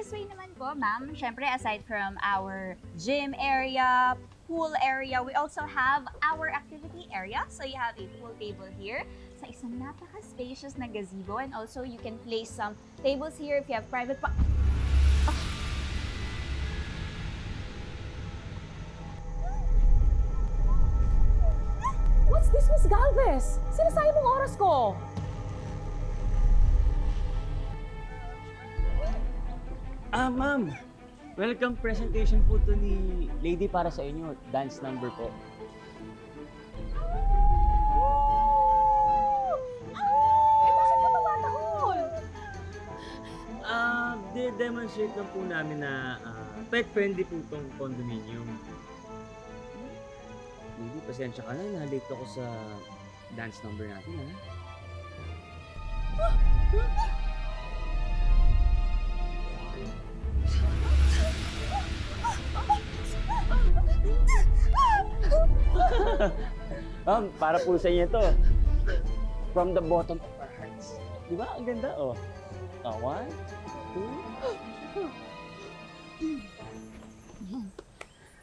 this way naman po, ma'am, syempre aside from our gym area, pool area, we also have our activity area. So you have a pool table here sa isang napaka-spacious na gazebo, and also you can place some tables here if you have private What's this, Miss Galvez? Sinasayang mong oras ko. Ma'am. Welcome presentation po to ni Lady para sa inyo. Dance number po. Bakit ka mamatahol? De-demonstrate lang po namin na pet-friendly po itong condominium. Lady, pasensya ka na. Na-late ako sa dance number natin, ha? Para po sa inyo to. From the bottom of our hearts. Di ba? Ang ganda, oh. 1, 2.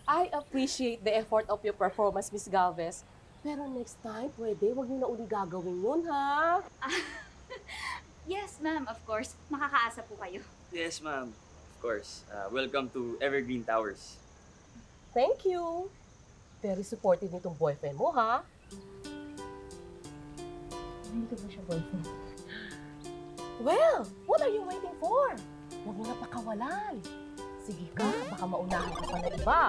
I appreciate the effort of your performance, Miss Galvez. Pero next time, pwede, wag niyo na uli gagawin yun, ha? Yes, ma'am, of course. Makakaasa po kayo. Yes, ma'am. Of course. Welcome to Evergreen Towers. Thank you. Very supportive nitong boyfriend mo, ha? Hindi ko ba siya boyfriend? Well, what are you waiting for? Huwag mo na pakawalan. Sige ka, baka maunahan ka pa na iba.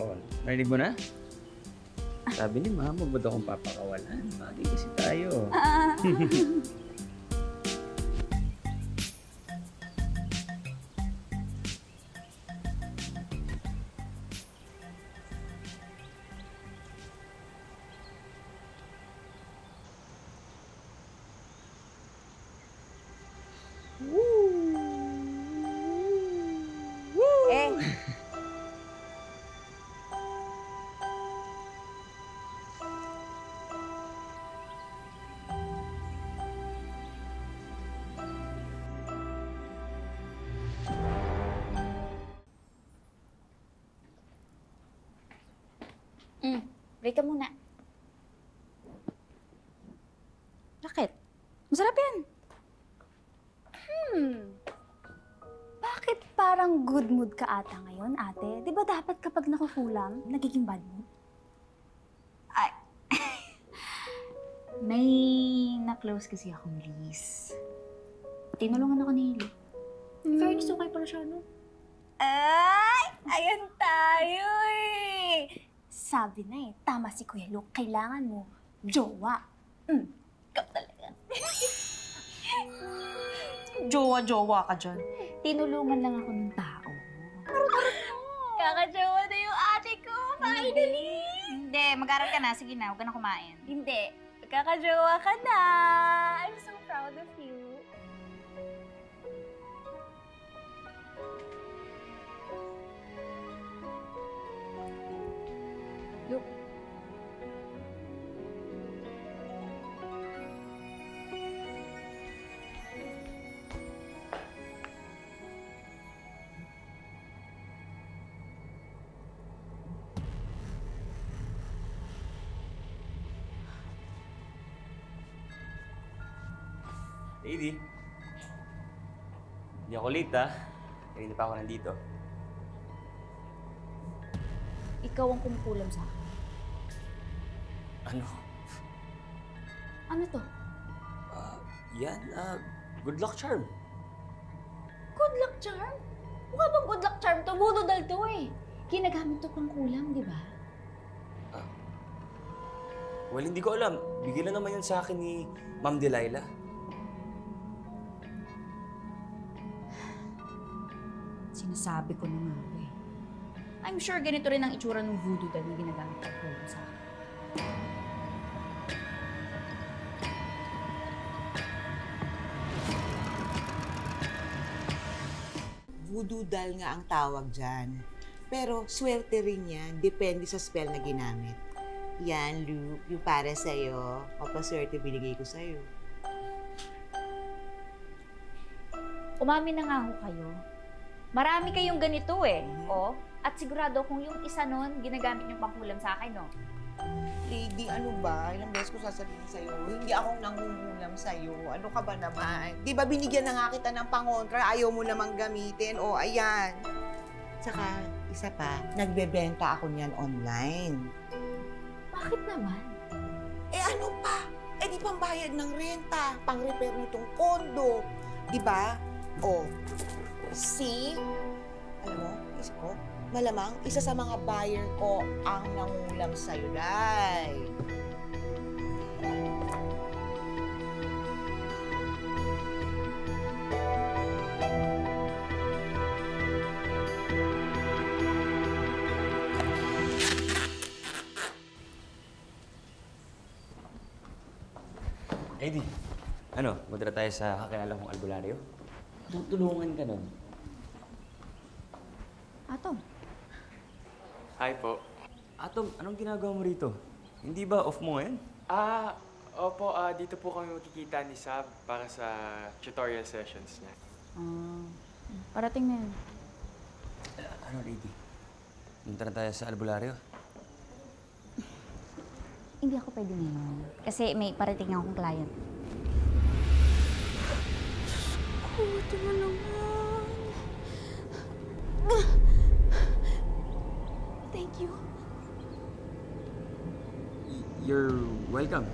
Oh, narinig mo na? Sabi ni Mama, ba't akong papakawalan? Bagay kasi tayo. Break ka muna. Bakit? Masarap yan. Bakit parang good mood ka ata ngayon, ate? Di ba dapat kapag nakukulam, nagiging bad mood? Ay. May na-close kasi akong Liz. Tinulungan ako ni Lily. In fairness, okay pala siya, no? Ay! Ayan tayo eh! Sabi na eh, tama si Kuya Luke, kailangan mo jowa. Ikaw talaga. Jowa-jowa ka dyan. Tinulungan lang ako ng tao. Kakajowa na yung ate ko, finally! Hindi, mag-aral ka na. Sige na, huwag ka na kumain. Hindi, kakajowa ka na! I'm so proud of you. Look. Lady. Hindi ako late, ha? Kanina pa ako nandito. Ikaw ang kumukulam sa akin. Ano? Ano to? Yan, good luck charm. Good luck charm? Mukha bang good luck charm to? Budodal to eh. Ginagamit to pang kulam, di ba? Well, hindi ko alam. Bigyan na naman yan sa akin ni Ma'am Delilah. Sinasabi ko na nga eh. I'm sure ganito rin ang itsura ng voodoo dahil na ginagamit ang kulam sa akin. Voodoo doll nga ang tawag dyan. Pero swerte rin yan, depende sa spell na ginamit. Yan, Luke, yung para sa'yo, papaswerte binigay ko sa'yo. Umamin na nga ho kayo. Marami kayong ganito eh. Oh, at sigurado kung yung isa nun, ginagamit yung pangkulam sa akin, no? Lady, ano ba? Ilang beses ko sasabihin sa'yo, hindi akong nangungulam sa'yo. Ano ka ba naman? Di ba binigyan na nga kita ng pangontra, ayaw mo namang gamitin? O, ayan. Tsaka, isa pa, nagbebenta ako niyan online. Bakit naman? Eh ano pa? Eh di pambayad ng renta, pang-repair nitong kondo. Di ba? O, see? Alam mo, isip ko, malamang isa sa mga buyer ko ang nangulam sa'yo, Day. Lady, ano, punta na tayo sa kakilala kong albularyo? Tutulungan ka nun. Atom, Hi po. Atom, anong ginagawa mo rito? Hindi ba off mo ngayon? Opo, dito po kami magkikita ni Sab para sa tutorial sessions niya. parating na yun. Ano, lady? Punta na tayo sa albularyo? Hindi ako pwede ngayon. Kasi may parating akong client. Ito na naman. Thank you. You're welcome.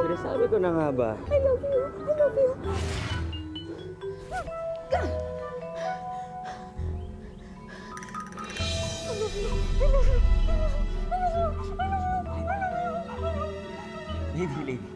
Sinasabi ko na nga ba? Lady, lady.